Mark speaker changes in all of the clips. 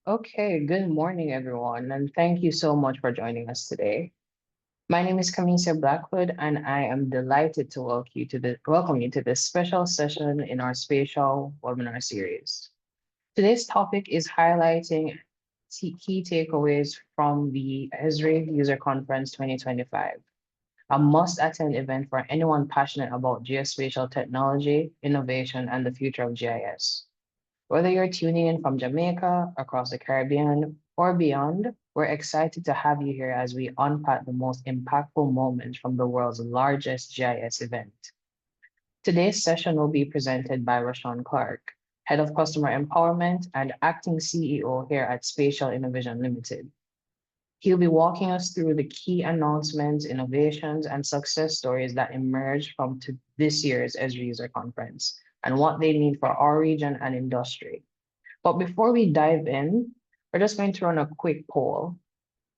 Speaker 1: Okay, good morning, everyone, and thank you so much for joining us today. My name is Camisa Blackwood, and I am delighted to welcome you to this special session in our spatial webinar series. Today's topic is highlighting key takeaways from the Esri User Conference 2025, a must-attend event for anyone passionate about geospatial technology, innovation, and the future of GIS. Whether you're tuning in from Jamaica, across the Caribbean, or beyond, we're excited to have you here as we unpack the most impactful moments from the world's largest GIS event. Today's session will be presented by Roshaun Clarke, Head of Customer Empowerment and Acting CEO here at Spatial Innovision Limited. He'll be walking us through the key announcements, innovations, and success stories that emerged from this year's Esri User Conference and what they mean for our region and industry. But before we dive in, we're just going to run a quick poll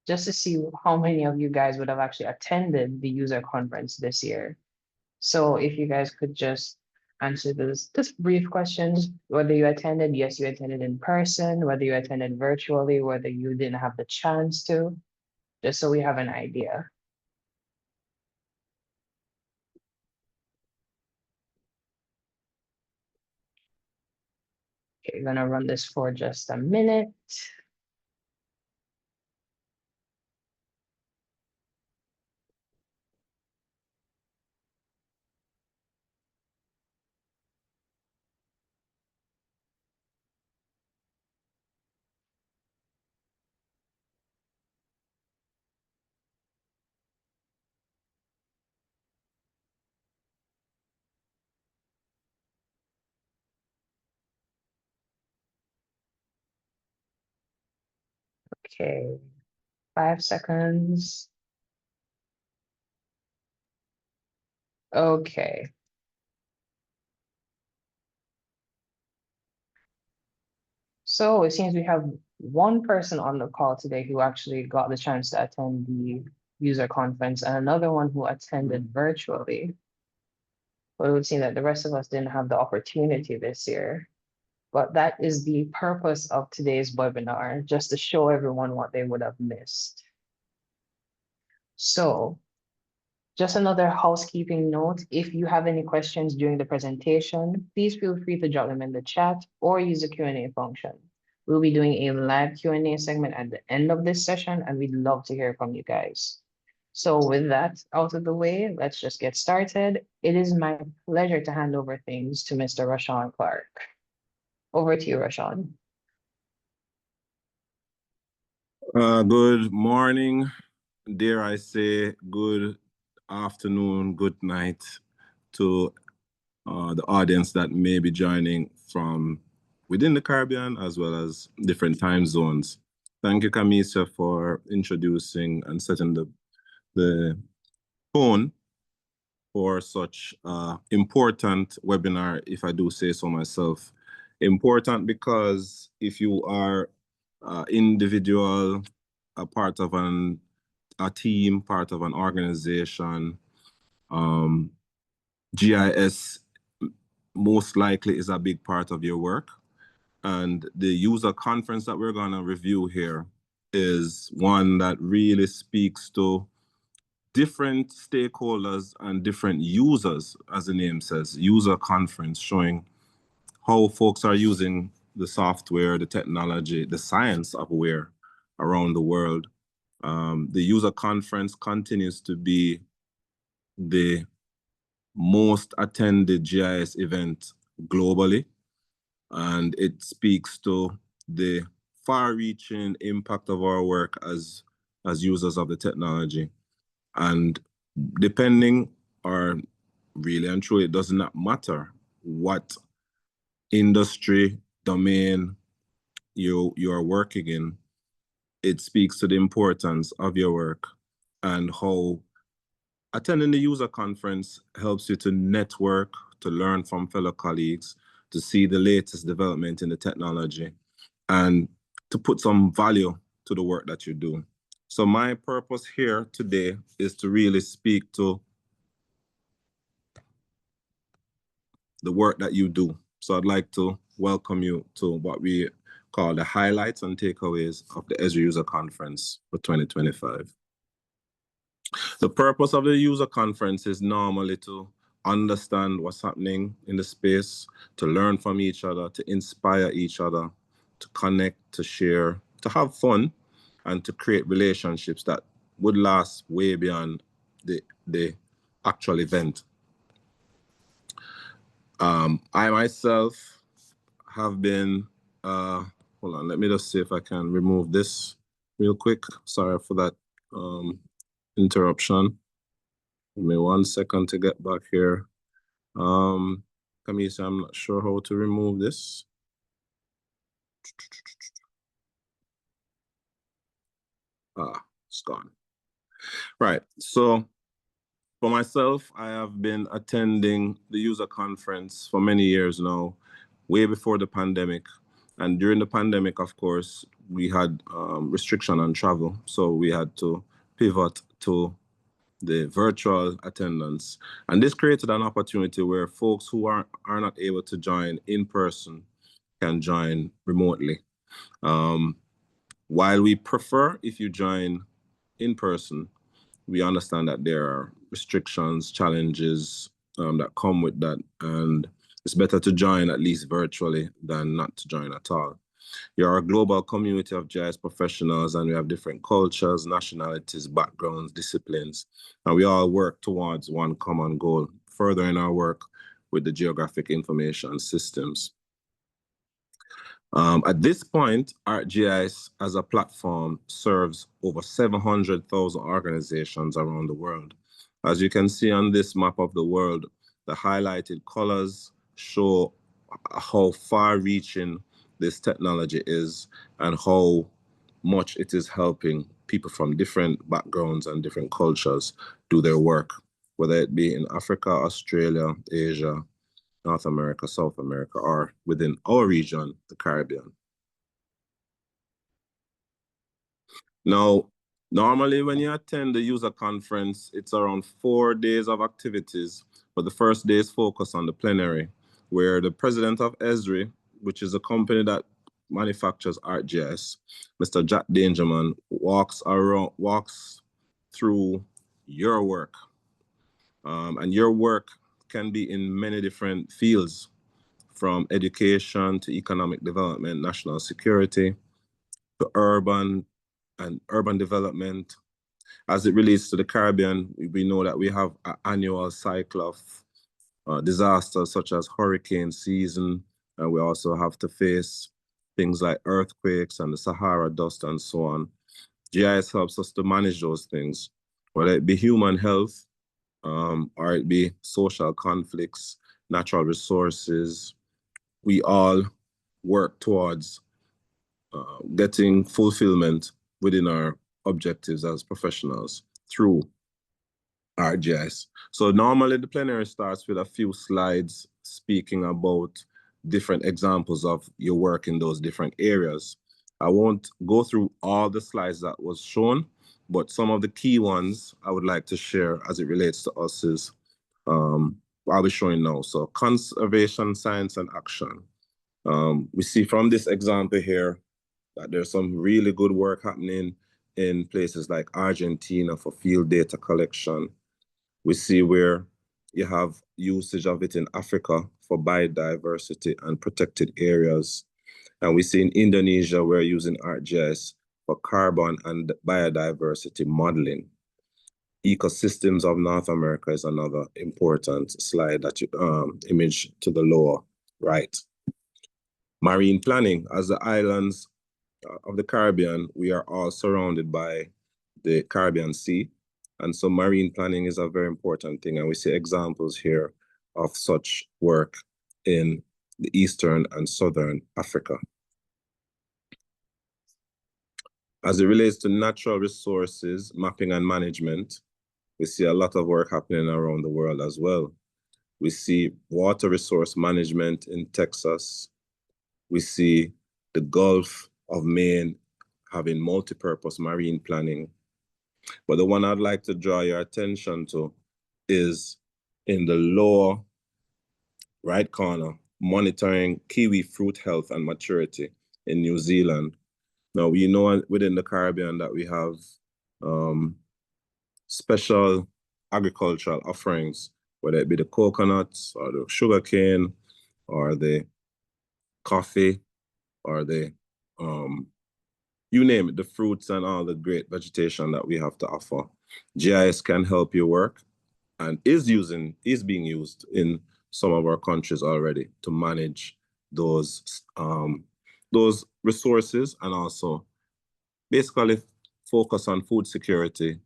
Speaker 1: just to see how many of you guys would have actually attended the user conference this year. So if you guys could just answer those just brief questions, whether you attended, yes, you attended in person, whether you attended virtually, whether you didn't have the chance to, just so we have an idea. Okay, I'm gonna run this for just a minute. Okay, 5 seconds. Okay. So it seems we have one person on the call today who actually got the chance to attend the user conference and another one who attended virtually. But it would seem that the rest of us didn't have the opportunity this year. But that is the purpose of today's webinar, just to show everyone what they would have missed. So just another housekeeping note, if you have any questions during the presentation, please feel free to drop them in the chat or use the Q&A function. We'll be doing a live Q&A segment at the end of this session, and we'd love to hear from you guys. So with that out of the way, let's just get started. It is my pleasure to hand over things to Mr. Roshaun Clarke. Over to you, Roshaun.
Speaker 2: Good morning, dare I say, good afternoon, good night to the audience that may be joining from within the Caribbean as well as different time zones. Thank you, Camisa, for introducing and setting the tone for such important webinar, if I do say so myself. Important because if you are individual, a part of a team, part of an organization, GIS most likely is a big part of your work. And the user conference that we're going to review here is one that really speaks to different stakeholders and different users, as the name says, user conference, showing how folks are using the software, the technology, the science of where around the world. The user conference continues to be the most attended GIS event globally, and it speaks to the far-reaching impact of our work as users of the technology. And depending, or really and truly, it does not matter what industry, domain you are working in, it speaks to the importance of your work and how attending the user conference helps you to network, to learn from fellow colleagues, to see the latest development in the technology, and to put some value to the work that you do. So my purpose here today is to really speak to the work that you do. So I'd like to welcome you to what we called the Highlights and Takeaways of the Esri User Conference for 2025. The purpose of the user conference is normally to understand what's happening in the space, to learn from each other, to inspire each other, to connect, to share, to have fun, and to create relationships that would last way beyond the actual event. I myself have been, hold on, let me just see if I can remove this real quick. Sorry for that interruption. Give me 1 second to get back here. Camisa, I'm not sure how to remove this. It's gone. Right, so for myself, I have been attending the user conference for many years now, way before the pandemic. And during the pandemic, of course, we had restriction on travel. So we had to pivot to the virtual attendance. And this created an opportunity where folks who are not able to join in person can join remotely. While we prefer if you join in person, we understand that there are restrictions, challenges that come with that. And it's better to join at least virtually than not to join at all. You're a global community of GIS professionals, and we have different cultures, nationalities, backgrounds, disciplines, and we all work towards one common goal, furthering our work with the geographic information systems. At this point, ArcGIS as a platform serves over 700,000 organizations around the world. As you can see on this map of the world, the highlighted colors show how far-reaching this technology is and how much it is helping people from different backgrounds and different cultures do their work, whether it be in Africa, Australia, Asia, North America, South America, or within our region, the Caribbean. Now, normally when you attend the user conference, it's around 4 days of activities, but the first day is focused on the plenary, where the president of Esri, which is a company that manufactures ArcGIS, Mr. Jack Dangerman, walks through your work. And your work can be in many different fields, from education to economic development, national security, to urban development. As it relates to the Caribbean, we know that we have an annual cycle of disasters such as hurricane season, and we also have to face things like earthquakes and the Sahara dust and so on. GIS helps us to manage those things, whether it be human health, or it be social conflicts, natural resources. We all work towards getting fulfillment within our objectives as professionals through ArcGIS. So normally the plenary starts with a few slides speaking about different examples of your work in those different areas. I won't go through all the slides that was shown, but some of the key ones I would like to share as it relates to us is I'll be showing now. So conservation, science, and action. We see from this example here that there's some really good work happening in places like Argentina for field data collection. We see where you have usage of it in Africa for biodiversity and protected areas. And we see in Indonesia, we're using ArcGIS for carbon and biodiversity modeling. Ecosystems of North America is another important slide that you image to the lower right. Marine planning. As the islands of the Caribbean, we are all surrounded by the Caribbean Sea. And so marine planning is a very important thing. And we see examples here of such work in the Eastern and Southern Africa. As it relates to natural resources, mapping and management, we see a lot of work happening around the world as well. We see water resource management in Texas. We see the Gulf of Maine having multi-purpose marine planning. But the one I'd like to draw your attention to is in the lower right corner, monitoring kiwi fruit health and maturity. in New Zealand. Now, we know within the Caribbean that we have special agricultural offerings, whether it be the coconuts or the sugarcane or the coffee or the, you name it, the fruits and all the great vegetation that we have to offer. GIS can help you work and is being used in some of our countries already to manage those resources and also basically focus on food security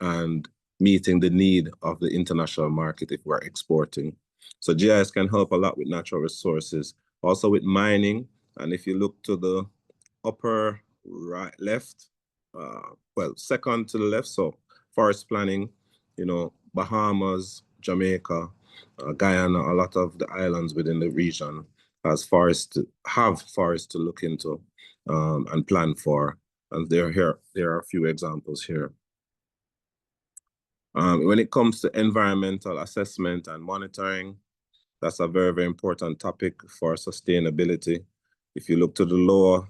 Speaker 2: and meeting the need of the international market if we're exporting. So GIS can help a lot with natural resources, also with mining. And if you look to the upper right, left, well, second to the left, so forest planning, you know, Bahamas, Jamaica, Guyana, a lot of the islands within the region have forests to look into and plan for. And there are a few examples here. When it comes to environmental assessment and monitoring, that's a very, very important topic for sustainability. If you look to the lower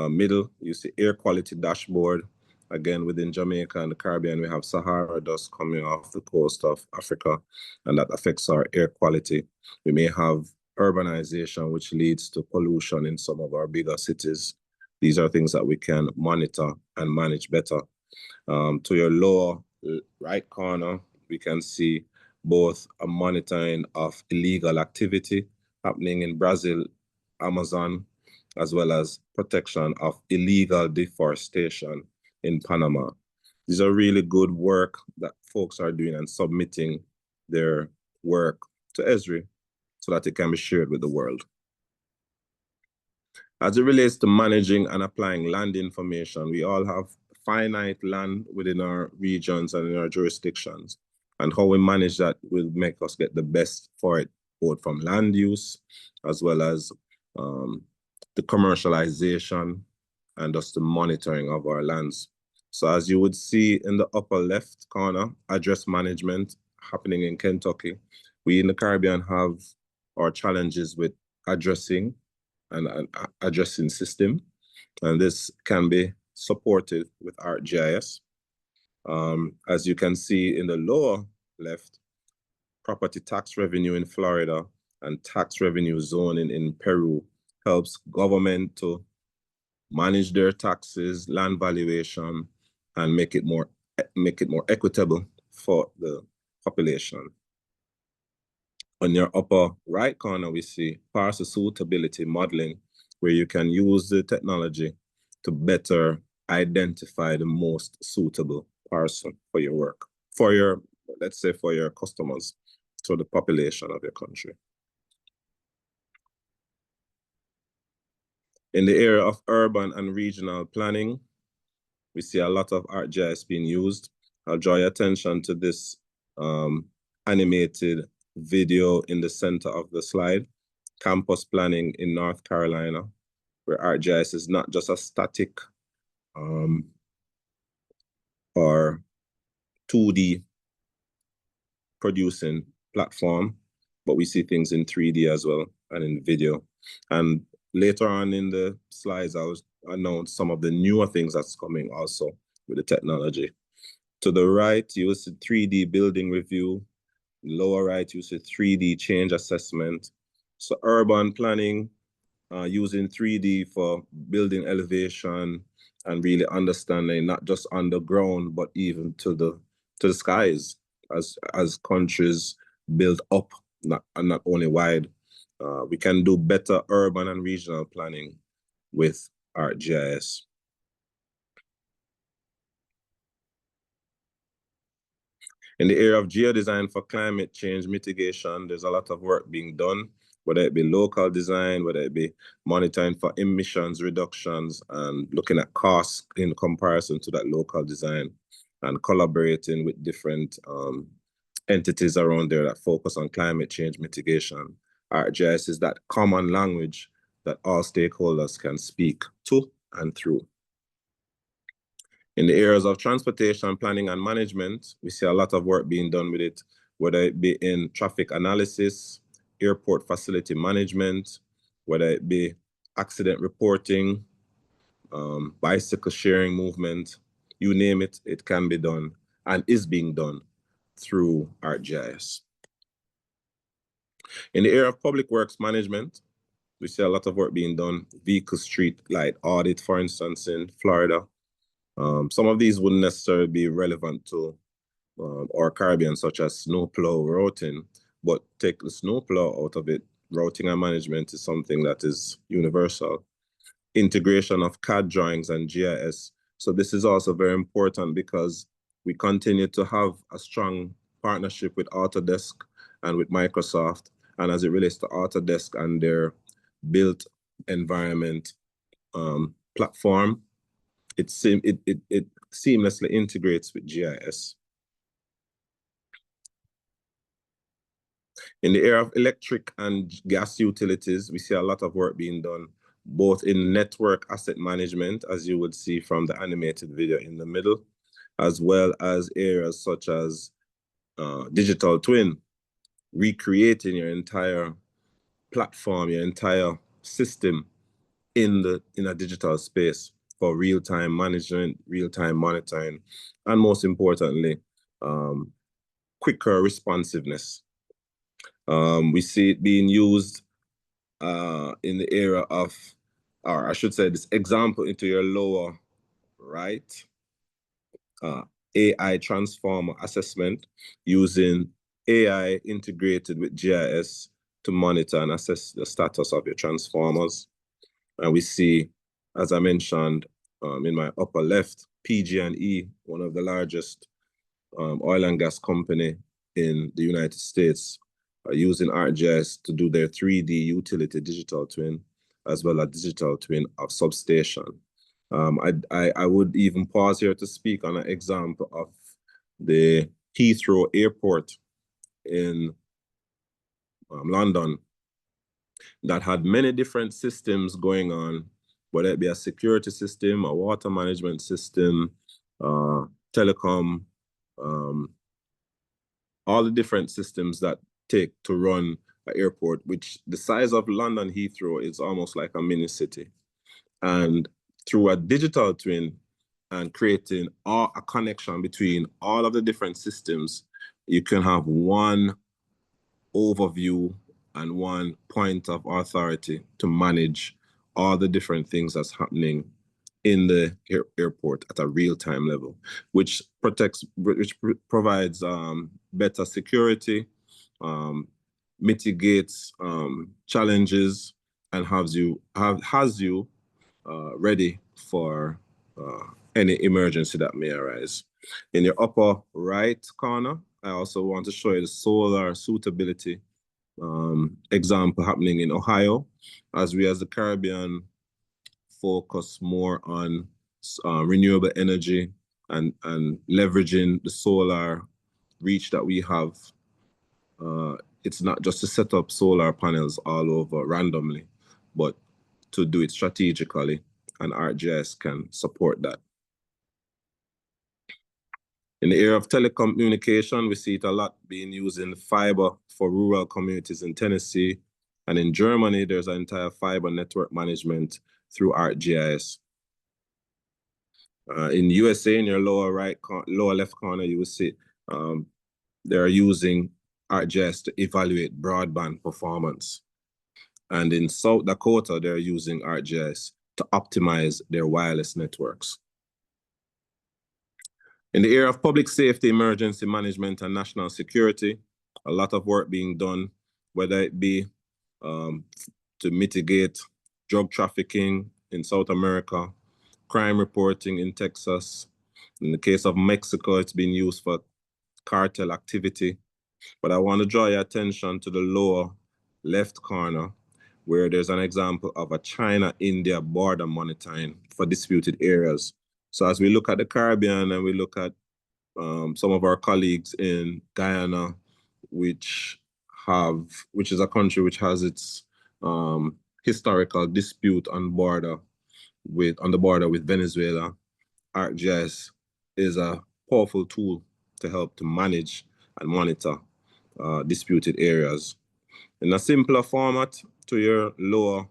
Speaker 2: middle, you see air quality dashboard. Again, within Jamaica and the Caribbean, we have Sahara dust coming off the coast of Africa, and that affects our air quality. We may have urbanization, which leads to pollution in some of our bigger cities. These are things that we can monitor and manage better. To your lower right corner, we can see both a monitoring of illegal activity happening in Brazil, Amazon, as well as protection of illegal deforestation in Panama. These are really good work that folks are doing and submitting their work to Esri so that it can be shared with the world. As it relates to managing and applying land information, we all have finite land within our regions and in our jurisdictions. And how we manage that will make us get the best for it, both from land use as well as the commercialization and just the monitoring of our lands. So as you would see in the upper left corner, address management happening in Kentucky. We in the Caribbean have our challenges with addressing and addressing system. And this can be supported with ArcGIS. As you can see in the lower left, property tax revenue in Florida and tax revenue zoning in Peru helps government to manage their taxes, land valuation, and make it more equitable for the population. On your upper right corner, we see parcel suitability modeling, where you can use the technology to better identify the most suitable parcel for your work, for your, let's say, for your customers, to the population of your country. In the area of urban and regional planning, we see a lot of ArcGIS being used. I'll draw your attention to this animated video in the center of the slide, campus planning in North Carolina, where ArcGIS is not just a static or 2D producing platform, but we see things in 3D as well and in video. And later on in the slides, I was announce some of the newer things that's coming also with the technology. To the right, you will see 3D building review. Lower right, you see 3D change assessment. So urban planning, using 3D for building elevation and really understanding not just underground, but even to the skies as countries build up, not only wide. We can do better urban and regional planning with ArcGIS. In the area of geodesign for climate change mitigation, there's a lot of work being done, whether it be local design, whether it be monitoring for emissions reductions and looking at costs in comparison to that local design and collaborating with different entities around there that focus on climate change mitigation. ArcGIS is that common language that all stakeholders can speak to and through. In the areas of transportation, planning, and management, we see a lot of work being done with it, whether it be in traffic analysis, airport facility management, whether it be accident reporting, bicycle sharing movement, you name it, it can be done and is being done through ArcGIS. In the area of public works management, we see a lot of work being done. Vehicle street light audit, for instance, in Florida. Some of these wouldn't necessarily be relevant to our Caribbean, such as snowplow routing, but take the snowplow out of it. Routing and management is something that is universal. Integration of CAD drawings and GIS. So this is also very important because we continue to have a strong partnership with Autodesk and with Microsoft. And as it relates to Autodesk and their built environment platform, it seamlessly integrates with GIS. In the area of electric and gas utilities, we see a lot of work being done, both in network asset management, as you would see from the animated video in the middle, as well as areas such as digital twin, recreating your entire platform, your entire system in a digital space for real-time management, real-time monitoring, and most importantly, quicker responsiveness. We see it being used in the area of, or I should say this example into your lower right, AI transformer assessment using AI integrated with GIS to monitor and assess the status of your transformers. And we see, as I mentioned in my upper left, PG&E, one of the largest oil and gas company in the United States, using ArcGIS to do their 3D utility digital twin, as well as digital twin of substation. I would even pause here to speak on an example of the Heathrow Airport in London that had many different systems going on, whether it be a security system, a water management system, telecom, all the different systems that take to run an airport, which the size of London Heathrow is almost like a mini city. And through a digital twin and creating a connection between all of the different systems, you can have one overview and one point of authority to manage all the different things that's happening in the airport at a real-time level, which provides better security, mitigates challenges, and has you ready for any emergency that may arise. In your upper right corner, I also want to show you the solar suitability example happening in Ohio, as we as the Caribbean focus more on renewable energy and leveraging the solar reach that we have. It's not just to set up solar panels all over randomly, but to do it strategically, and ArcGIS can support that. In the area of telecommunication, we see it a lot being used in fiber for rural communities in Tennessee. And in Germany, there's an entire fiber network management through ArcGIS. In USA, in your lower left corner, you will see they're using ArcGIS to evaluate broadband performance. And in South Dakota, they're using ArcGIS to optimize their wireless networks. In the area of public safety, emergency management, and national security, a lot of work being done, whether it be to mitigate drug trafficking in South America, crime reporting in Texas. In the case of Mexico, it's been used for cartel activity. But I want to draw your attention to the lower left corner, where there's an example of a China-India border monitoring for disputed areas. So as we look at the Caribbean and we look at some of our colleagues in Guyana, which is a country which has its historical dispute on the border with Venezuela, ArcGIS is a powerful tool to help to manage and monitor disputed areas. In a simpler format, to your lower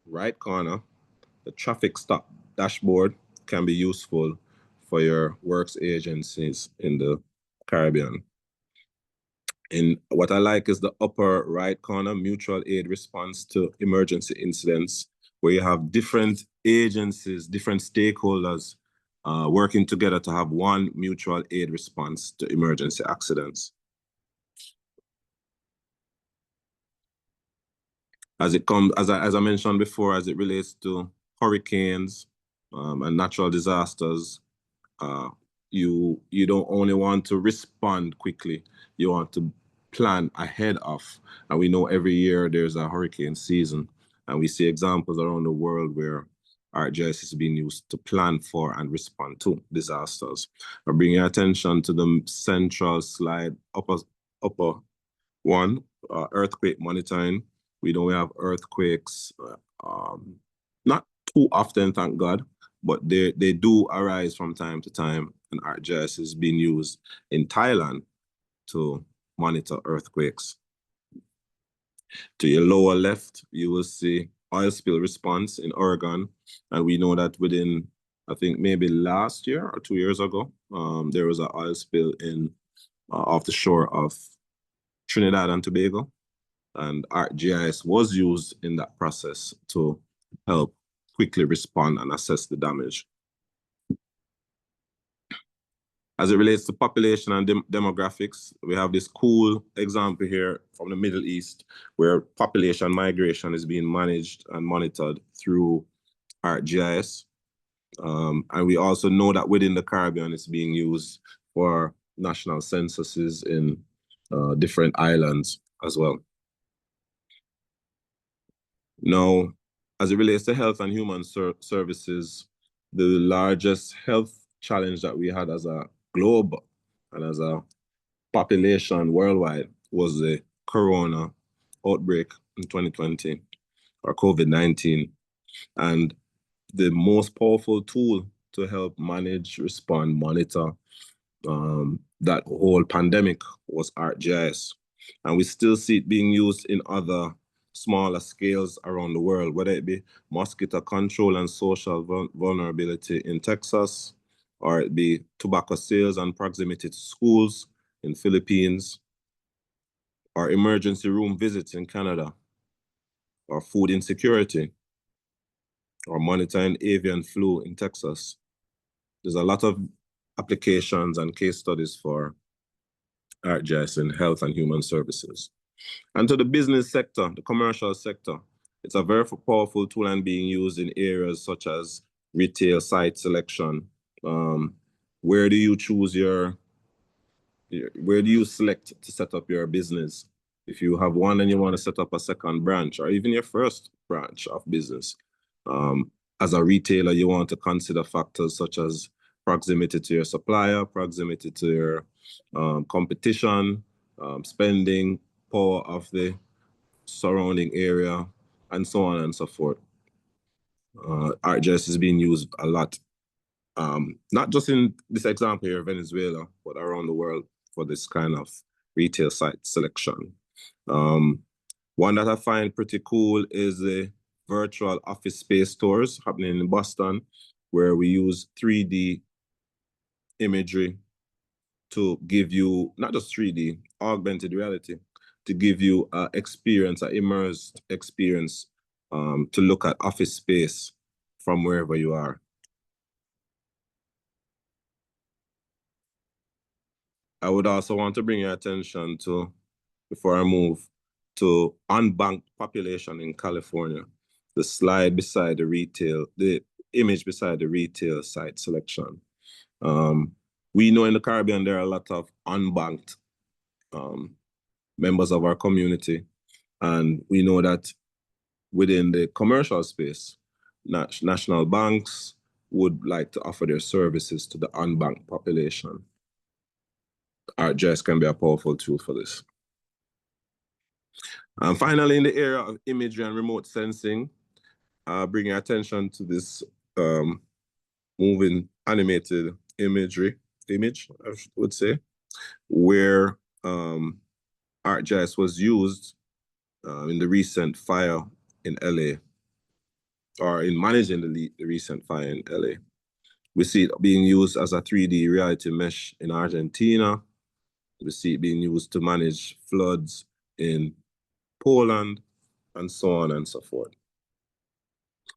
Speaker 2: right corner, the traffic stop dashboard can be useful for your works agencies in the Caribbean. And what I like is the upper right corner, mutual aid response to emergency incidents, where you have different agencies, different stakeholders working together to have one mutual aid response to emergency accidents. As it comes, as I mentioned before, as it relates to hurricanes and natural disasters, you don't only want to respond quickly, you want to plan ahead of. And we know every year there's a hurricane season, and we see examples around the world where ArcGIS is being used to plan for and respond to disasters. I bring your attention to the central slide, upper one, earthquake monitoring. We know we have earthquakes, not too often, thank God, but they do arise from time to time, and ArcGIS is being used in Thailand to monitor earthquakes. To your lower left, you will see oil spill response in Oregon, and we know that within, I think maybe last year or 2 years ago, there was an oil spill in off the shore of Trinidad and Tobago, and ArcGIS was used in that process to help quickly respond and assess the damage. As it relates to population and demographics, we have this cool example here from the Middle East where population migration is being managed and monitored through ArcGIS. And we also know that within the Caribbean, it's being used for national censuses in different islands as well. Now, as it relates to health and human services, the largest health challenge that we had as a globe and as a population worldwide was the corona outbreak in 2020, or COVID-19. And the most powerful tool to help manage, respond, monitor that whole pandemic was ArcGIS. And we still see it being used in other smaller scales around the world, whether it be mosquito control and social vulnerability in Texas, or it be tobacco sales and proximity to schools in Philippines, or emergency room visits in Canada, or food insecurity, or monitoring avian flu in Texas. There's a lot of applications and case studies for ArcGIS in health and human services. And to the business sector, the commercial sector, it's a very powerful tool and being used in areas such as retail site selection. Where do you choose where do you select to set up your business? If you have one and you want to set up a second branch, or even your first branch of business, as a retailer, you want to consider factors such as proximity to your supplier, proximity to your competition, spending power of the surrounding area, and so on and so forth. ArcGIS is being used a lot, not just in this example here, Venezuela, but around the world for this kind of retail site selection. One that I find pretty cool is the virtual office space tours happening in Boston, where we use 3D imagery to give you, not just 3D, augmented reality, to give you an experience, an immersed experience, to look at office space from wherever you are. I would also want to bring your attention to, before I move, to unbanked population in California. The slide beside the image beside the retail site selection. We know in the Caribbean there are a lot of unbanked members of our community, and we know that within the commercial space, national banks would like to offer their services to the unbanked population. ArcGIS can be a powerful tool for this. And finally, in the area of imagery and remote sensing, bringing attention to this moving animated image, I would say, where ArcGIS was used in the recent fire in LA. or in managing the recent fire in LA. We see it being used as a 3D reality mesh in Argentina. We see it being used to manage floods in Poland, and so on and so forth.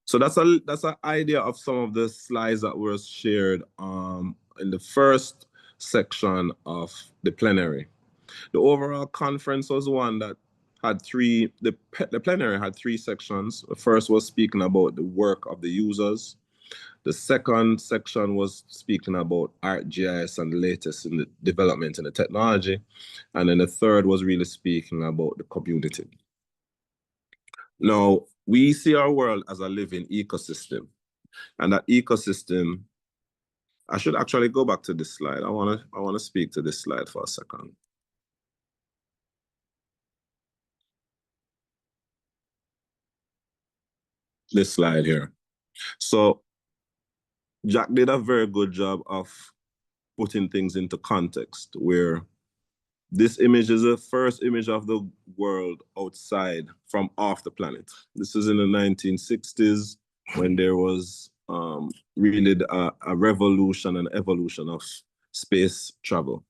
Speaker 2: So that's an idea of some of the slides that were shared in the first section of the plenary. The overall conference was one that had the plenary had three sections. The first was speaking about the work of the users. The second section was speaking about ArcGIS and the latest in the development in the technology. And then the third was really speaking about the community. Now, we see our world as a living ecosystem. And that ecosystem, I should actually go back to this slide. I wanna speak to this slide for a second. This slide here. So Jack did a very good job of putting things into context, where this image is the first image of the world outside from off the planet. This is in the 1960s when there was really a revolution and evolution of space travel.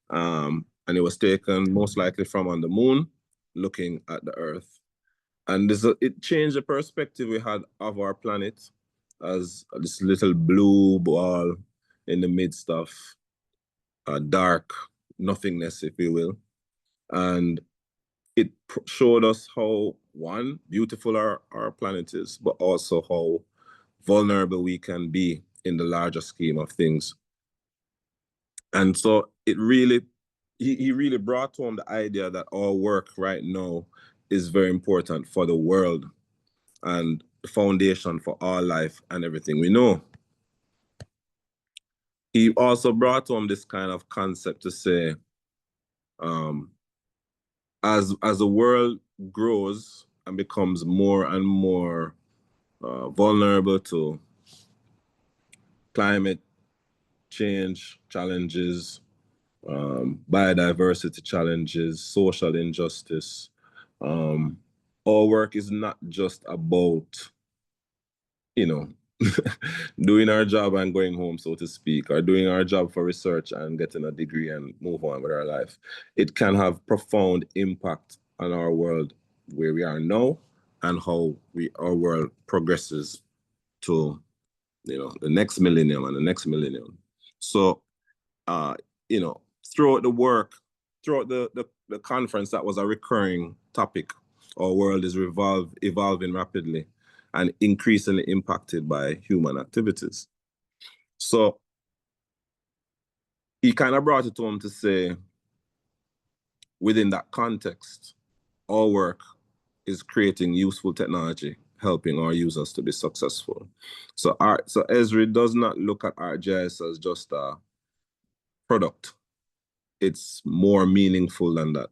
Speaker 2: And it was taken most likely from on the moon, looking at the Earth. And it changed the perspective we had of our planet as this little blue ball in the midst of dark nothingness, if you will. And it showed us how, one, beautiful our planet is, but also how vulnerable we can be in the larger scheme of things. And so it really, he really brought home the idea that our work right now is very important for the world and the foundation for all life and everything we know. He also brought home this kind of concept to say, as the world grows and becomes more and more vulnerable to climate change challenges, biodiversity challenges, social injustice, our work is not just about, doing our job and going home, so to speak, or doing our job for research and getting a degree and move on with our life. It can have profound impact on our world where we are now and how our world progresses to, the next millennium and the next millennium. So, throughout the work, throughout the conference, that was a recurring topic. Our world is evolving rapidly and increasingly impacted by human activities. So he kind of brought it home to say, within that context, our work is creating useful technology, helping our users to be successful. So Esri does not look at ArcGIS as just a product. It's more meaningful than that.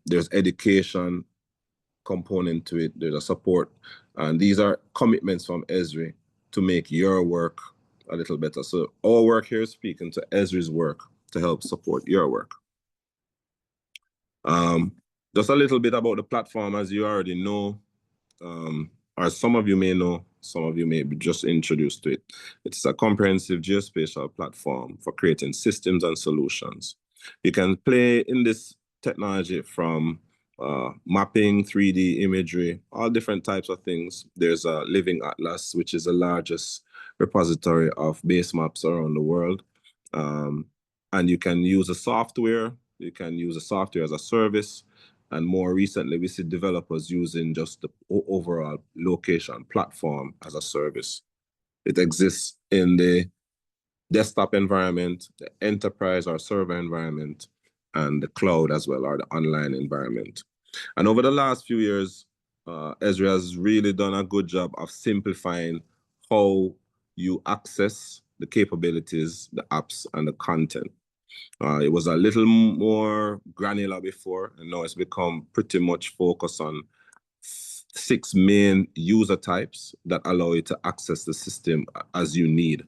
Speaker 2: There's education component to it, there's a support, and these are commitments from Esri to make your work a little better. So our work here is speaking to Esri's work to help support your work. Just a little bit about the platform, as you already know, or some of you may know, some of you may be just introduced to it. It's a comprehensive geospatial platform for creating systems and solutions. You can play in this technology from mapping, 3D imagery, all different types of things. There's a Living Atlas, which is the largest repository of base maps around the world. And you can use a software. You can use a software as a service. And more recently, we see developers using just the overall location platform as a service. It exists in the desktop environment, the enterprise or server environment, and the cloud as well, or the online environment. And over the last few years, Esri has really done a good job of simplifying how you access the capabilities, the apps, and the content. It was a little more granular before, and now it's become pretty much focused on 6 main user types that allow you to access the system as you need.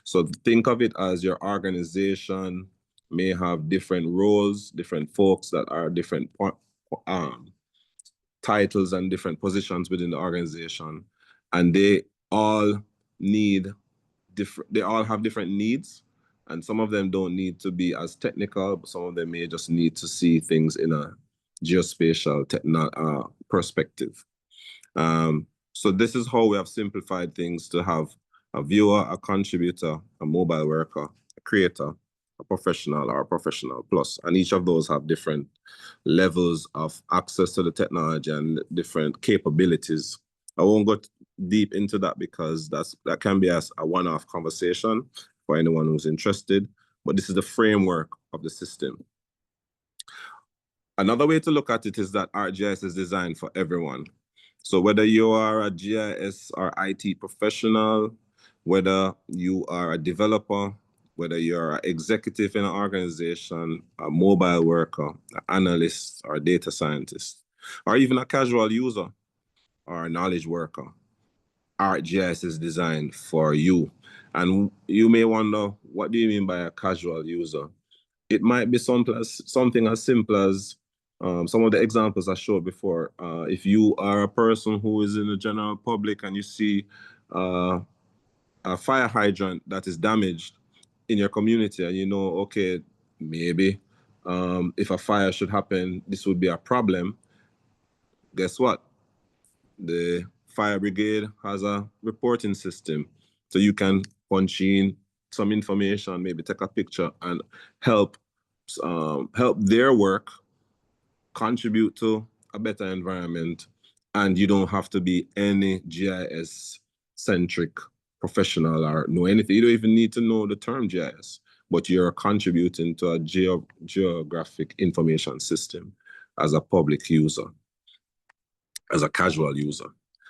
Speaker 2: So think of it as your organization may have different roles, different folks that are different titles and different positions within the organization, and they all have different needs, and some of them don't need to be as technical, but some of them may just need to see things in a geospatial perspective. So this is how we have simplified things to have a viewer, a contributor, a mobile worker, a creator, a professional, or a professional plus. And each of those have different levels of access to the technology and different capabilities. I won't go deep into that because that can be a one-off conversation for anyone who's interested, but this is the framework of the system. Another way to look at it is that ArcGIS is designed for everyone. So whether you are a GIS or IT professional, whether you are a developer, whether you're an executive in an organization, a mobile worker, an analyst, or a data scientist, or even a casual user or a knowledge worker, ArcGIS is designed for you. And you may wonder, what do you mean by a casual user? It might be something as simple as some of the examples I showed before. If you are a person who is in the general public and you see a fire hydrant that is damaged in your community, and you know, okay, maybe if a fire should happen, this would be a problem. Guess what? The fire brigade has a reporting system, so you can punch in some information, maybe take a picture and help their work contribute to a better environment. And you don't have to be any GIS centric professional or know anything. You don't even need to know the term GIS, but you're contributing to a geographic information system as a public user, as a casual user.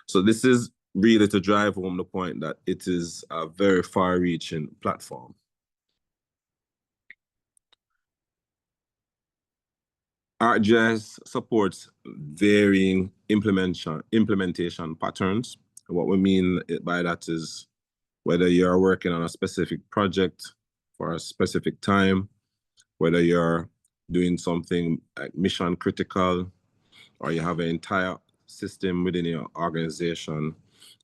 Speaker 2: So this is really to drive home the point that it is a very far-reaching platform. ArcGIS supports varying implementation patterns. What we mean by that is whether you're working on a specific project for a specific time, whether you're doing something like mission critical, or you have an entire system within your organization,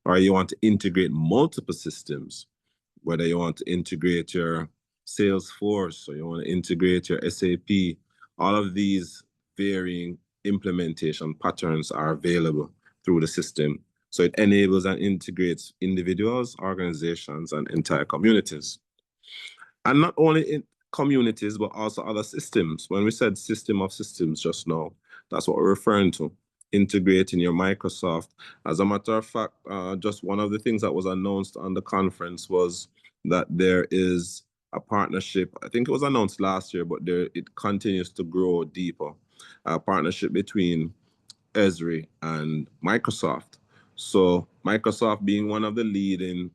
Speaker 2: or you want to integrate multiple systems, whether you want to integrate your Salesforce or you want to integrate your SAP, all of these varying implementation patterns are available through the system. So it enables and integrates individuals, organizations, and entire communities. And not only in communities, but also other systems. When we said system of systems just now, that's what we're referring to, integrating your Microsoft. As a matter of fact, just one of the things that was announced on the conference was that there is a partnership. I think it was announced last year, but it continues to grow deeper. A partnership between Esri and Microsoft. So Microsoft being one of the leading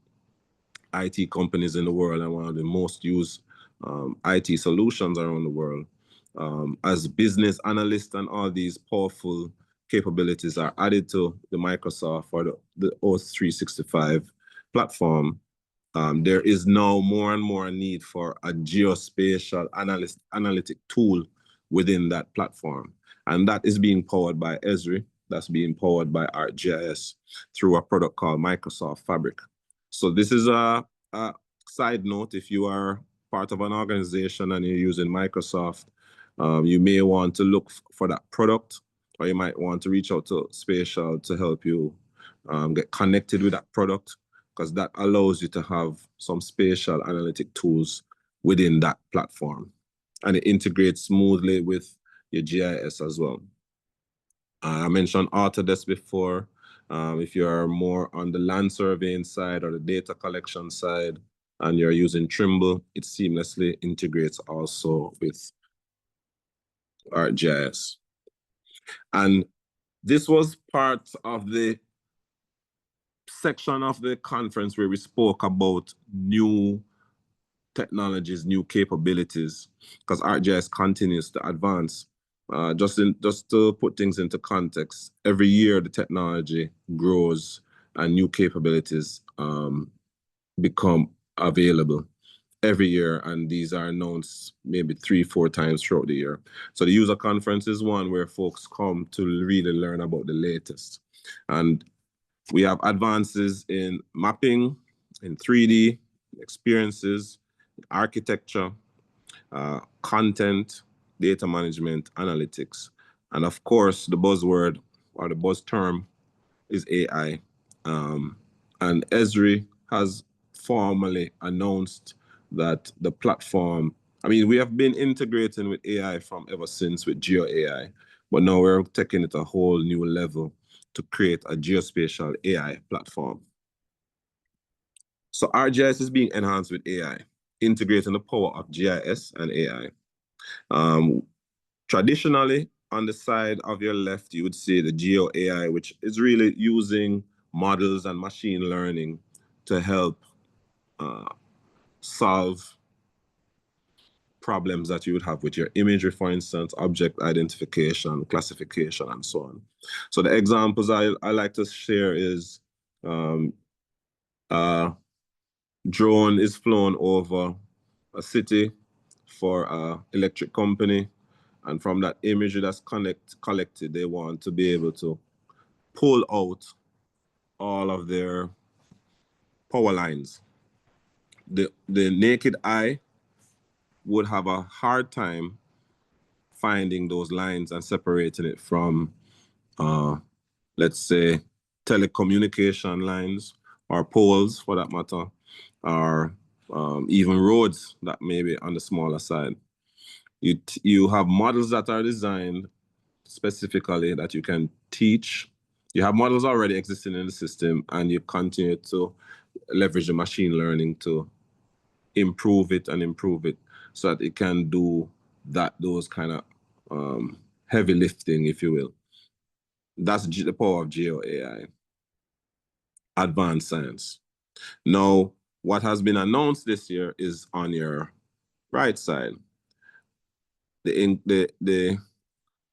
Speaker 2: IT companies in the world and one of the most used IT solutions around the world. As business analysts and all these powerful capabilities are added to the Microsoft or the O365 platform, there is now more and more need for a geospatial analytic tool within that platform. And that is being powered by Esri, that's being powered by ArcGIS through a product called Microsoft Fabric. So this is a side note. If you are part of an organization and you're using Microsoft, you may want to look for that product, or you might want to reach out to Spatial to help you get connected with that product, because that allows you to have some spatial analytic tools within that platform. And it integrates smoothly with your GIS as well. I mentioned Autodesk before. If you're more on the land surveying side or the data collection side, and you're using Trimble, it seamlessly integrates also with ArcGIS. And this was part of the section of the conference where we spoke about new technologies, new capabilities, because ArcGIS continues to advance. Just to put things into context, every year the technology grows and new capabilities become available. every year, and these are announced maybe 3-4 times throughout the year. So the user conference is one where folks come to really learn about the latest. And we have advances in mapping, in 3D, experiences, architecture, content, data management, analytics. And of course, the buzzword or the buzz term is AI. And Esri has formally announced that the platform, I mean, we have been integrating with AI from ever since with Geo AI, but now we're taking it a whole new level to create a geospatial AI platform. So ArcGIS is being enhanced with AI, integrating the power of GIS and AI. Traditionally, on the side of your left, you would see the Geo AI, which is really using models and machine learning to help solve problems that you would have with your imagery, for instance, object identification, classification, and so on. So the examples I like to share is drone is flown over a city for an electric company. And from that imagery that's collected, they want to be able to pull out all of their power lines. The naked eye would have a hard time finding those lines and separating it from, let's say, telecommunication lines or poles for that matter, or even roads that may be on the smaller side. You have models that are designed specifically that you can teach. You have models already existing in the system, and you continue to leverage the machine learning to improve it so that it can do those kind of heavy lifting, if you will. That's the power of Geo AI, advanced science. Now, what has been announced this year is on your right side. The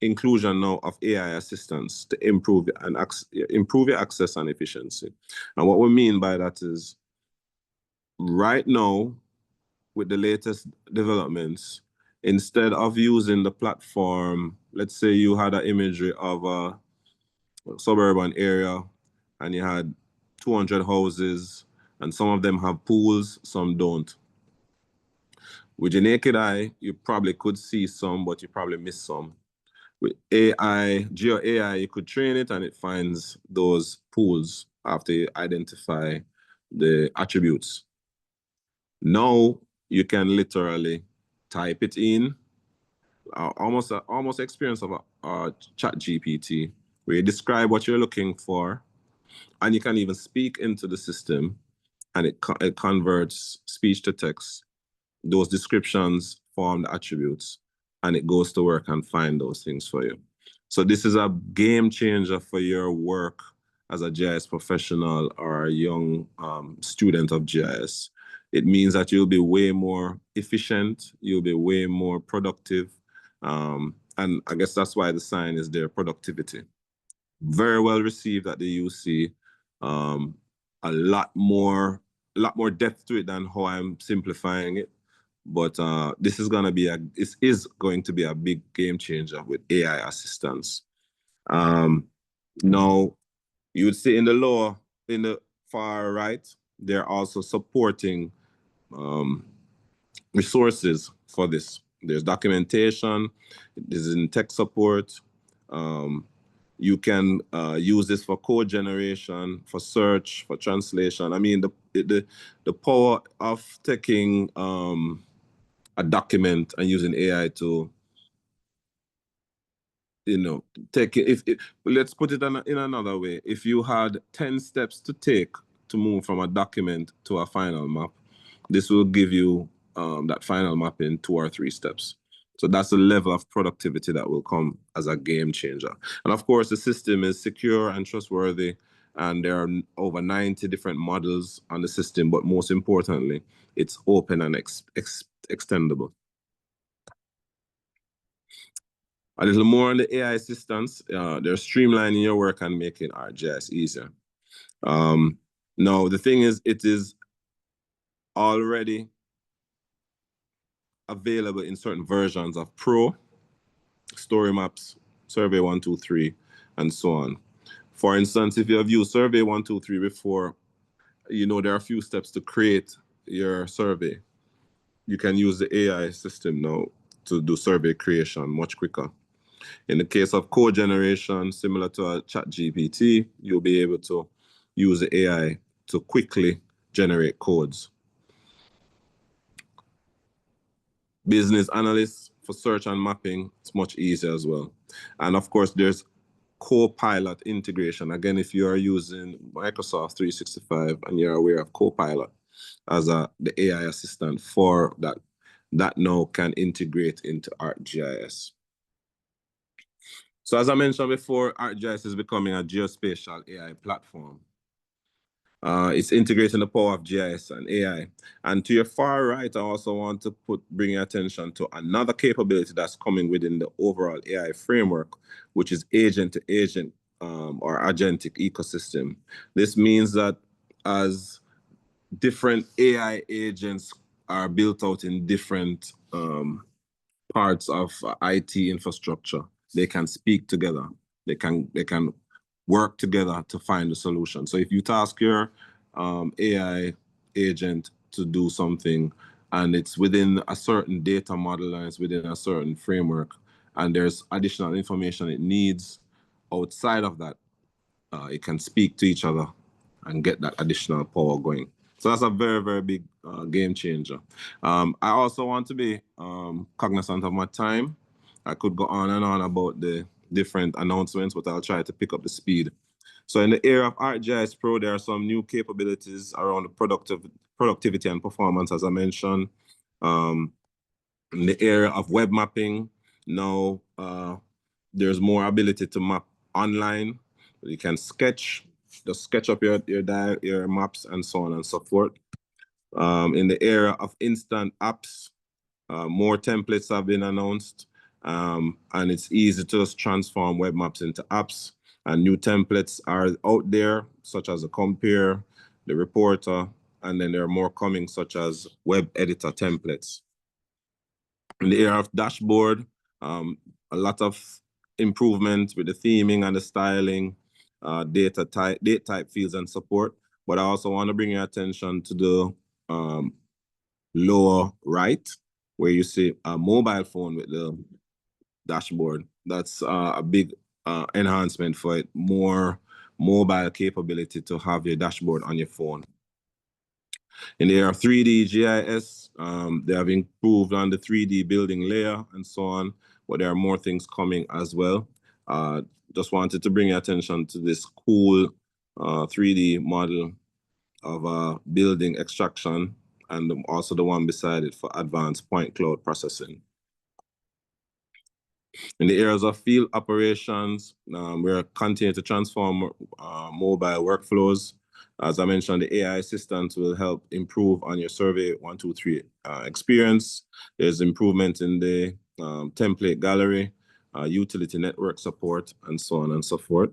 Speaker 2: inclusion now of AI assistance to improve your access and efficiency. And what we mean by that is, right now, with the latest developments, instead of using the platform, let's say you had an imagery of a suburban area and you had 200 houses, and some of them have pools, some don't. With your naked eye, you probably could see some, but you probably miss some. With AI, Geo AI, you could train it and it finds those pools after you identify the attributes. Now you can literally type it in, almost experience of a chat GPT, where you describe what you're looking for, and you can even speak into the system, and it converts speech to text. Those descriptions form the attributes, and it goes to work and find those things for you. So this is a game changer for your work as a GIS professional or a young student of GIS. It means that you'll be way more efficient, you'll be way more productive. And I guess that's why the sign is there, productivity. Very well received at the UC. A lot more depth to it than how I'm simplifying it. But this is going to be a big game changer with AI assistance. Now, you would see in the far right, they're also supporting resources for this. There's documentation, there's in tech support. You can use this for code generation, for search, for translation. I mean, the power of taking a document and using AI to, take it. Let's put it in another way. If you had 10 steps to take to move from a document to a final map, this will give you that final map in 2 or 3 steps. So that's the level of productivity that will come as a game changer. And of course, the system is secure and trustworthy, and there are over 90 different models on the system, but most importantly, it's open and extendable. A little more on the AI assistance. They're streamlining your work and making ArcGIS easier. Now, the thing is, it is already available in certain versions of Pro, Story Maps, Survey 123, and so on. For instance, if you have used Survey 123 before, you know there are a few steps to create your survey. You can use the AI system now to do survey creation much quicker. In the case of code generation, similar to a ChatGPT, you'll be able to use the AI to quickly generate codes. Business analysts for search and mapping, it's much easier as well. And of course, there's Copilot integration. Again, if you are using Microsoft 365 and you're aware of Copilot as the AI assistant for that, that now can integrate into ArcGIS. So as I mentioned before, ArcGIS is becoming a geospatial AI platform. It's integrating the power of GIS and AI. And to your far right, I also want to bring your attention to another capability that's coming within the overall AI framework, which is agent-to-agent or agentic ecosystem. This means that as different AI agents are built out in different parts of IT infrastructure, they can speak together. They can work together to find a solution. So if you task your AI agent to do something and it's within a certain data model and it's within a certain framework and there's additional information it needs outside of that, it can speak to each other and get that additional power going. So that's a very, very big game changer. I also want to be cognizant of my time. I could go on and on about the different announcements, but I'll try to pick up the speed. So in the area of ArcGIS Pro, there are some new capabilities around the productivity and performance, as I mentioned. In the area of web mapping, now there's more ability to map online. You can just sketch up your maps and so on and so forth. In the area of instant apps, more templates have been announced, and it's easy to just transform web maps into apps. And new templates are out there, such as the Compare, the Reporter, and then there are more coming, such as web editor templates. In the area of dashboard, a lot of improvement with the theming and the styling, date type fields and support. But I also want to bring your attention to the lower right, where you see a mobile phone with the dashboard. That's a big enhancement for it, more mobile capability to have your dashboard on your phone. In the area of 3D GIS, they have improved on the 3D building layer and so on, but there are more things coming as well. Just wanted to bring your attention to this cool 3D model of building extraction and also the one beside it for advanced point cloud processing. In the areas of field operations, we're continuing to transform mobile workflows. As I mentioned, the AI assistant will help improve on your Survey 123 experience. There's improvement in the template gallery, utility network support, and so on and so forth.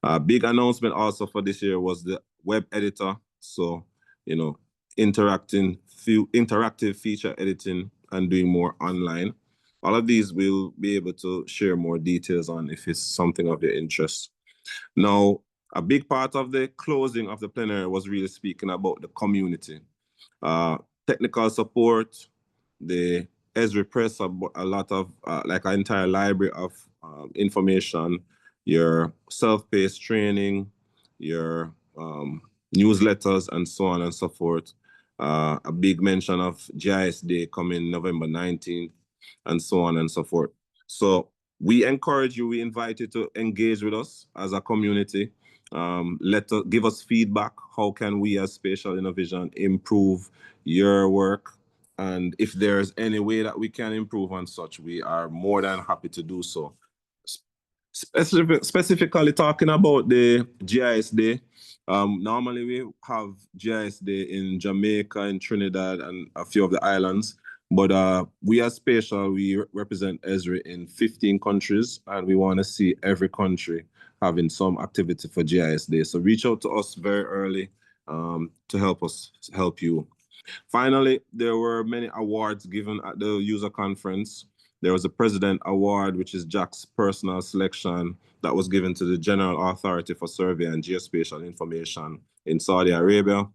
Speaker 2: A big announcement also for this year was the web editor. So, you know, interactive feature editing and doing more online. All of these we'll be able to share more details on if it's something of your interest. Now, a big part of the closing of the plenary was really speaking about the community. Technical support, the Esri Press, a lot of, like an entire library of information, your self-paced training, your newsletters, and so on and so forth. A big mention of GIS Day coming November 19th, and so on and so forth. So we encourage you, we invite you to engage with us as a community. Give us feedback. How can we as Spatial Innovision improve your work? And if there's any way that we can improve on such, we are more than happy to do so. Specifically talking about the GIS Day, normally we have GIS Day in Jamaica, in Trinidad, and a few of the islands. But we as Spatial, we represent Esri in 15 countries, and we want to see every country having some activity for GIS Day. So reach out to us very early to help you. Finally, there were many awards given at the user conference. There was a President Award, which is Jack's personal selection that was given to the General Authority for Survey and Geospatial Information in Saudi Arabia.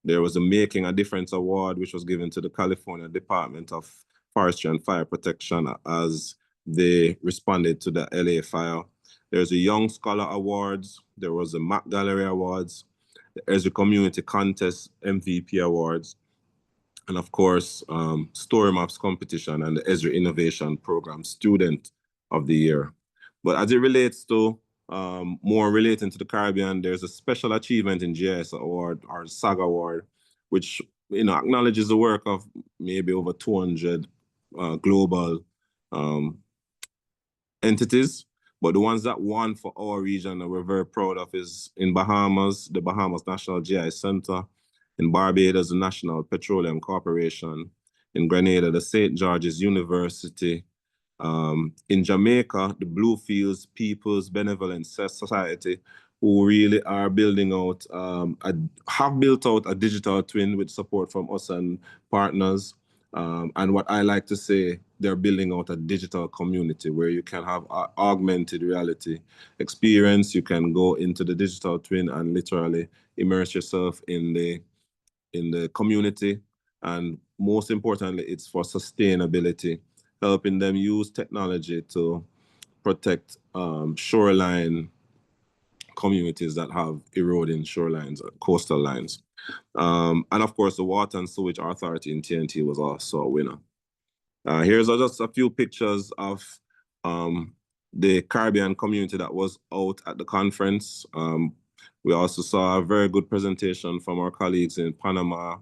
Speaker 2: There was a Making a Difference Award, which was given to the California Department of Forestry and Fire Protection as they responded to the LA fire. There's a Young Scholar Awards. There was a Mac Gallery Awards, the Esri Community Contest MVP Awards, and of course, Story Maps Competition and the Esri Innovation Program Student of the Year. But as it relates to more relating to the Caribbean, there's a Special Achievement in GIS Award, or SAG Award, which acknowledges the work of maybe over 200 global entities. But the ones that won for our region that we're very proud of is in Bahamas, the Bahamas National GIS Center; in Barbados, the National Petroleum Corporation; in Grenada, the St. George's University; in Jamaica, the Bluefields People's Benevolent Society, who really are building out, have built out a digital twin with support from us and partners. And what I like to say, they're building out a digital community where you can have augmented reality experience. You can go into the digital twin and literally immerse yourself in the community. And most importantly, it's for sustainability, helping them use technology to protect shoreline communities that have eroding shorelines, coastal lines. And of course, the Water and Sewage Authority in TNT was also a winner. Here's just a few pictures of the Caribbean community that was out at the conference. We also saw a very good presentation from our colleagues in Panama,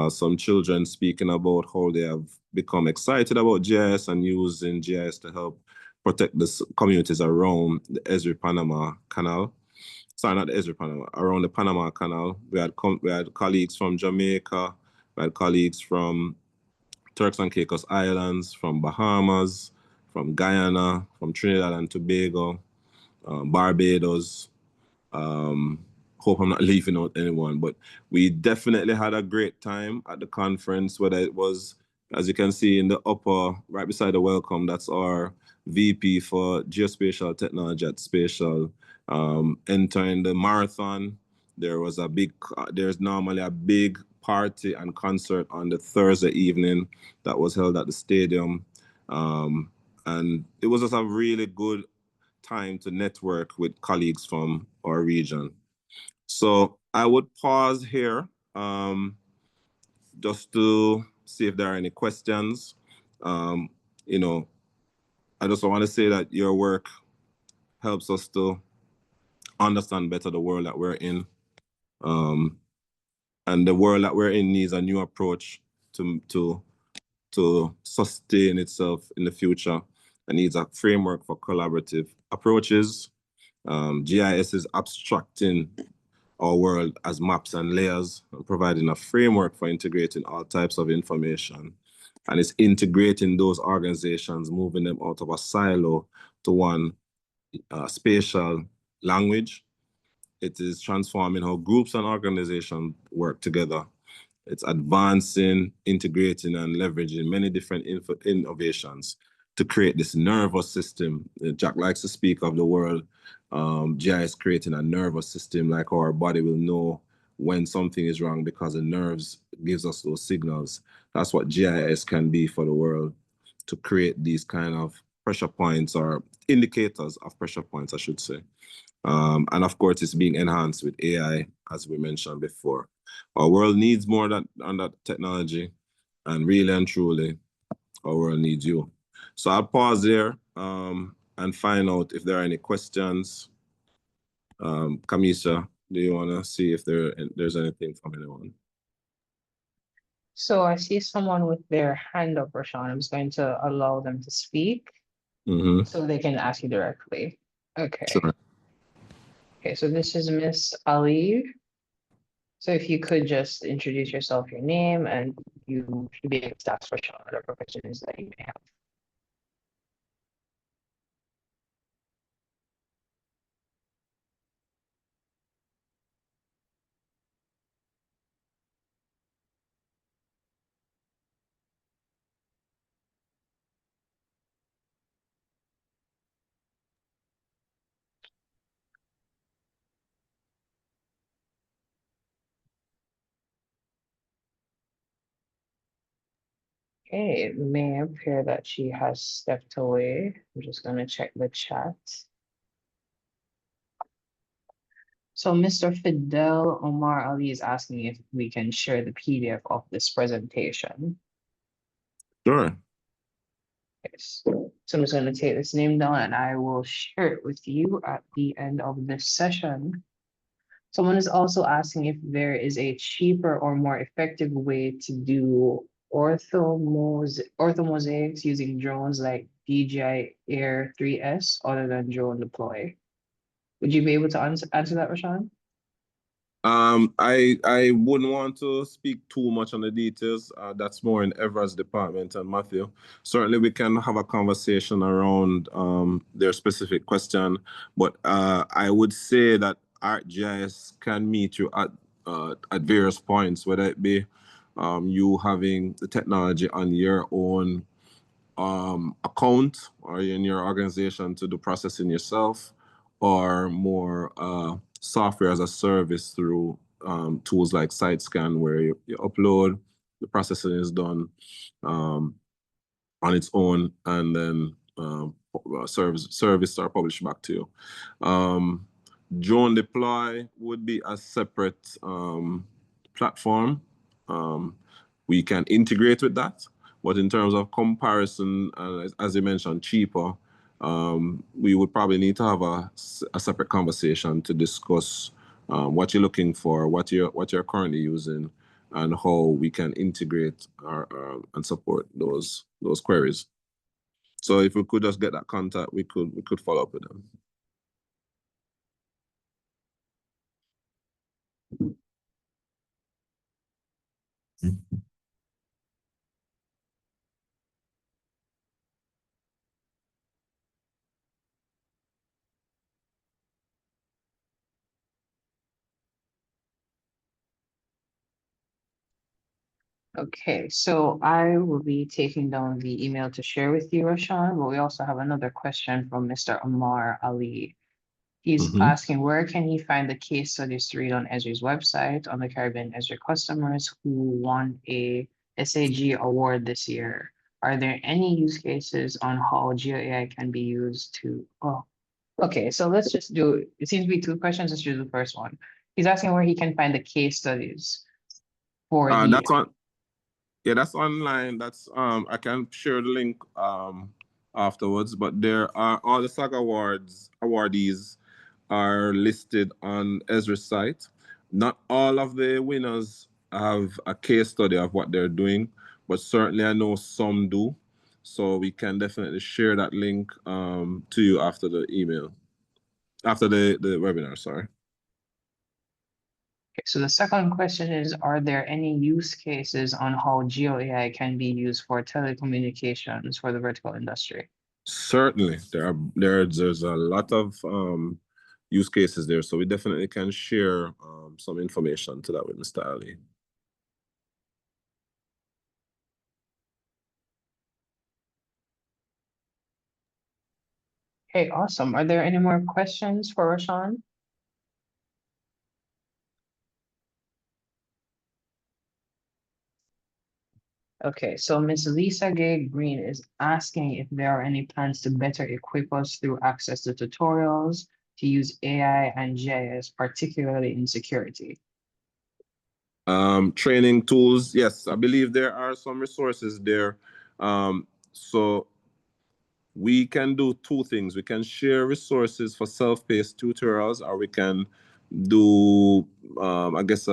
Speaker 2: some children speaking about how they have become excited about GIS and using GIS to help protect the communities around the Esri Panama Canal. Sorry, not the Esri Panama, around the Panama Canal. We had colleagues from Jamaica, we had colleagues from Turks and Caicos Islands, from Bahamas, from Guyana, from Trinidad and Tobago, Barbados. Hope I'm not leaving out anyone, but we definitely had a great time at the conference, whether it was, as you can see in the upper, right beside the welcome, that's our VP for Geospatial Technology at Spatial. Entering the marathon, there's normally a big party and concert on the Thursday evening that was held at the stadium. And it was just a really good time to network with colleagues from our region. So I would pause here just to see if there are any questions. I just want to say that your work helps us to understand better the world that we're in. And the world that we're in needs a new approach to sustain itself in the future, and needs a framework for collaborative approaches. GIS is abstracting our world as maps and layers, and providing a framework for integrating all types of information. And it's integrating those organizations, moving them out of a silo to one spatial language. It is transforming how groups and organizations work together. It's advancing, integrating, and leveraging many different innovations to create this nervous system. Jack likes to speak of the world, GIS creating a nervous system, like our body will know when something is wrong because the nerves gives us those signals. That's what GIS can be for the world, to create these kind of pressure points, or indicators of pressure points, I should say. And of course, it's being enhanced with AI, as we mentioned before. Our world needs more on that technology, and really and truly, our world needs you. So I'll pause there and find out if there are any questions. Kamisha, do you want to see if there's anything from anyone?
Speaker 1: So I see someone with their hand up, Roshaun. I'm just going to allow them to speak so they can ask you directly. Okay.
Speaker 2: Sure.
Speaker 1: Okay, so this is Miss Ali. So if you could just introduce yourself, your name, and you should be able to ask Roshaun whatever questions that you may have. Okay, it may appear that she has stepped away. I'm just going to check the chat. So Mr. Fidel Omar Ali is asking if we can share the PDF of this presentation.
Speaker 2: Sure.
Speaker 1: Yes. So I'm just going to take this name down and I will share it with you at the end of this session. Someone is also asking if there is a cheaper or more effective way to do orthomosaics using drones like DJI Air 3S other than drone deploy. Would you be able to answer that, Roshaun?
Speaker 2: I wouldn't want to speak too much on the details. That's more in Evra's department and Matthew. Certainly, we can have a conversation around their specific question, but I would say that ArcGIS can meet you at various points, whether it be you having the technology on your own account or in your organization to do processing yourself, or more software as a service through tools like SiteScan, where you upload, the processing is done on its own, and then service are published back to you. Drone deploy would be a separate platform. We can integrate with that, but in terms of comparison, as you mentioned, cheaper, we would probably need to have a separate conversation to discuss what you're looking for, what you're currently using, and how we can integrate and support those queries. So if we could just get that contact, we could follow up with them.
Speaker 1: Okay, so I will be taking down the email to share with you, Roshan, but we also have another question from Mr. Amar Ali. He's asking, where can he find the case studies to read on Esri's website on the Caribbean Esri customers who won a SAG award this year? Are there any use cases on how GeoAI can be used to, oh, okay, so let's just do, it seems to be two questions, let's do the first one. He's asking where he can find the case studies for the,
Speaker 2: That's on. Yeah, that's online. That's I can share the link afterwards. But there are all the SAG awardees are listed on Esri's site. Not all of the winners have a case study of what they're doing, but certainly I know some do. So we can definitely share that link to you after the email, after the webinar. Sorry.
Speaker 1: okay, so the second question is, are there any use cases on how GeoAI can be used for telecommunications for the vertical industry?
Speaker 2: Certainly, there's a lot of use cases there, so we definitely can share some information to that with Mr. Ali.
Speaker 1: Okay, awesome. Are there any more questions for Roshan? Okay, so Ms. Lisa Gay Green is asking if there are any plans to better equip us through access to tutorials to use AI and GIS, particularly in security.
Speaker 2: Training tools, yes, I believe there are some resources there. So we can do two things. We can share resources for self-paced tutorials, or we can do, I guess,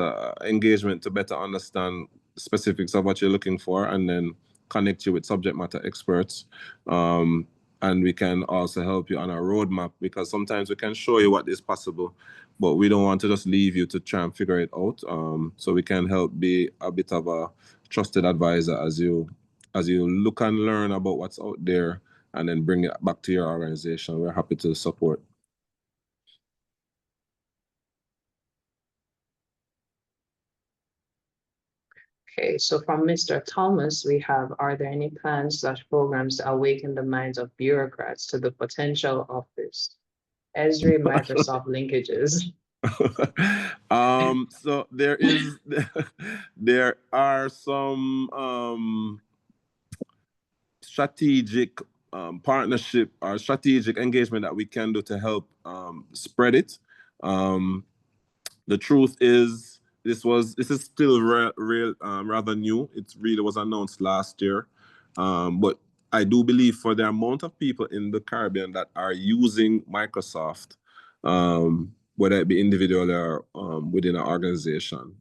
Speaker 2: engagement to better understand specifics of what you're looking for, and then connect you with subject matter experts. And we can also help you on a roadmap, because sometimes we can show you what is possible, but we don't want to just leave you to try and figure it out. So we can help be a bit of a trusted advisor as you look and learn about what's out there, and then bring it back to your organization. We're happy to support.
Speaker 1: Okay, so from Mr. Thomas, we have, are there any plans / programs to awaken the minds of bureaucrats to the potential of this Esri Microsoft linkages?
Speaker 2: So there are some strategic partnership or strategic engagement that we can do to help spread it. The truth is, this is still rather new. It really was announced last year, but I do believe for the amount of people in the Caribbean that are using Microsoft, whether it be individually or within an organization,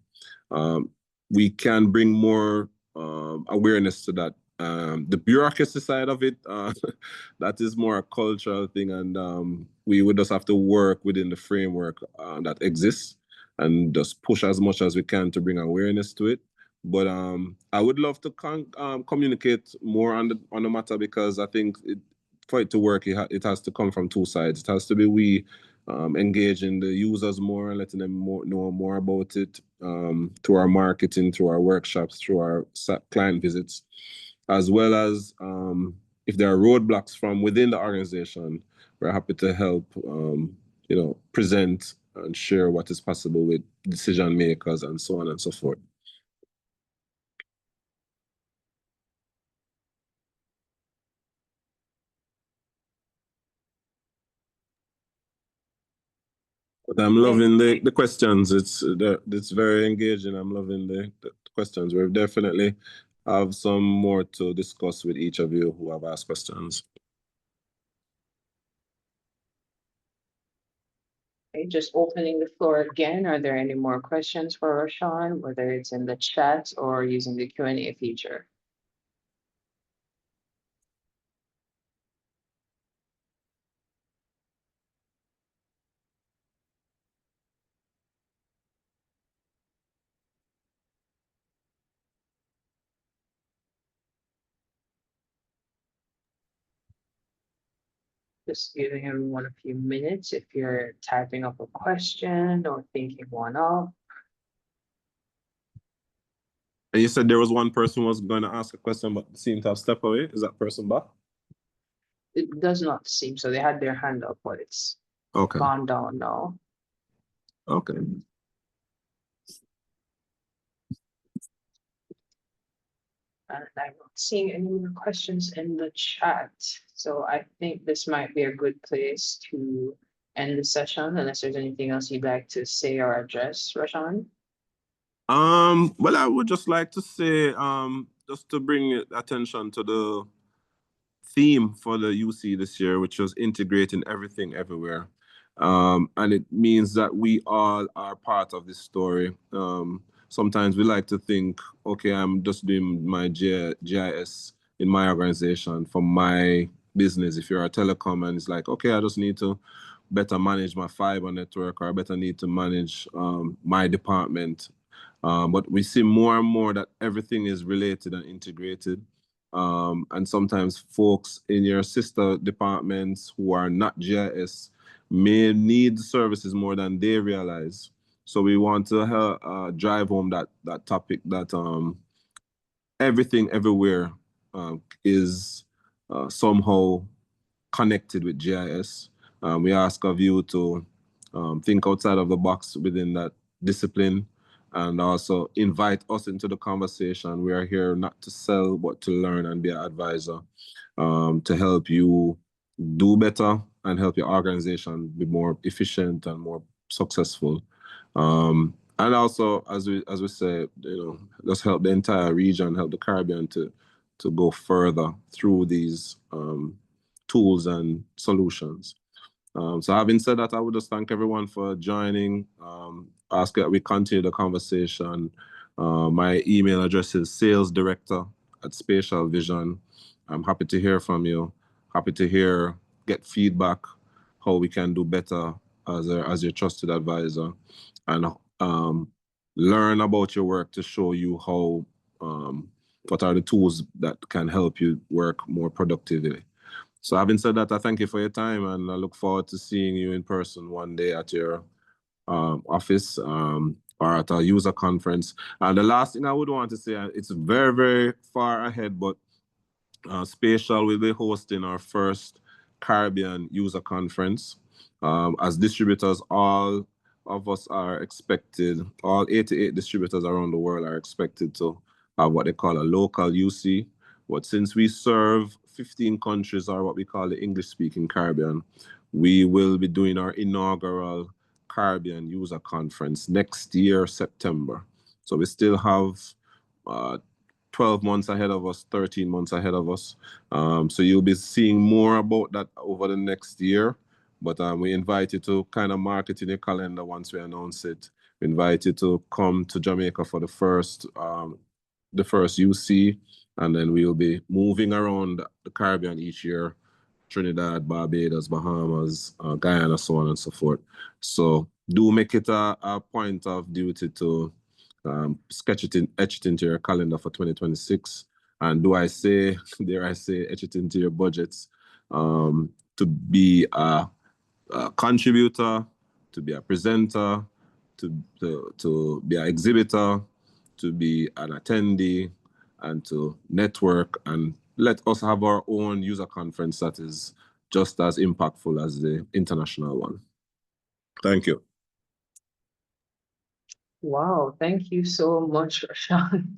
Speaker 2: we can bring more awareness to that. The bureaucracy side of it, that is more a cultural thing, and we would just have to work within the framework that exists and just push as much as we can to bring awareness to it. But I would love to communicate more on the matter, because I think for it to work, it has to come from two sides. It has to be we engaging the users more and letting them know more about it through our marketing, through our workshops, through our client visits, as well as if there are roadblocks from within the organization, we're happy to help present and share what is possible with decision makers and so on and so forth. But I'm loving the questions. It's very engaging. I'm loving the questions. We definitely have some more to discuss with each of you who have asked questions.
Speaker 1: Okay, just opening the floor again. Are there any more questions for Roshaun, whether it's in the chat or using the Q&A feature? Just giving everyone a few minutes if you're typing up a question or thinking one up.
Speaker 2: And you said there was one person who was going to ask a question but seemed to have stepped away. Is that person back?
Speaker 1: It does not seem so. They had their hand up, but it's gone down now.
Speaker 2: Okay.
Speaker 1: And I'm not seeing any more questions in the chat. So I think this might be a good place to end the session, unless there's anything else you'd like to say or address, Roshaun.
Speaker 2: Well, I would just like to say, just to bring attention to the theme for the UC this year, which was integrating everything everywhere. And it means that we all are part of this story. Sometimes we like to think, okay, I'm just doing my GIS in my organization for my business. If you're a telecom and it's like, okay, I just need to better manage my fiber network, or I better need to manage my department. But we see more and more that everything is related and integrated. And sometimes folks in your sister departments who are not GIS may need services more than they realize. So we want to drive home that topic that everything everywhere is somehow connected with GIS. We ask of you to think outside of the box within that discipline, and also invite us into the conversation. We are here not to sell, but to learn and be an advisor to help you do better and help your organization be more efficient and more successful. And also, as we say, just help the entire region, help the Caribbean to go further through these tools and solutions. So having said that, I would just thank everyone for joining. Ask that we continue the conversation. My email address is salesdirector@Spatial Vision. I'm happy to hear from you. Happy to get feedback, how we can do better as your trusted advisor, and learn about your work to show you how what are the tools that can help you work more productively. So having said that, I thank you for your time, and I look forward to seeing you in person one day at your office or at a user conference. And the last thing I would want to say, it's very, very far ahead, but Spatial will be hosting our first Caribbean user conference. As distributors, all of us are expected, all 88 distributors around the world are expected to have what they call a local UC, But since we serve 15 countries, or what we call the English-speaking Caribbean, we will be doing our inaugural Caribbean User Conference next year, September. So we still have 12 months ahead of us, 13 months ahead of us. So you'll be seeing more about that over the next year. But we invite you to kind of mark it in your calendar once we announce it. We invite you to come to Jamaica for the first UC, and then we'll be moving around the Caribbean each year: Trinidad, Barbados, Bahamas, Guyana, so on and so forth. So do make it a point of duty to etch it into your calendar for 2026. And dare I say, etch it into your budgets, to be a contributor, to be a presenter, to be an exhibitor, to be an attendee, and to network, and let us have our own user conference that is just as impactful as the international one. Thank you.
Speaker 1: Wow, thank you so much, Roshaun.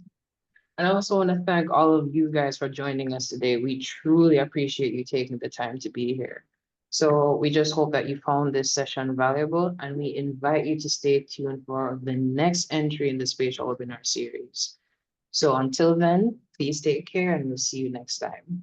Speaker 1: And I also want to thank all of you guys for joining us today. We truly appreciate you taking the time to be here. So we just hope that you found this session valuable, and we invite you to stay tuned for the next entry in the Spatial Webinar series. So until then, please take care, and we'll see you next time.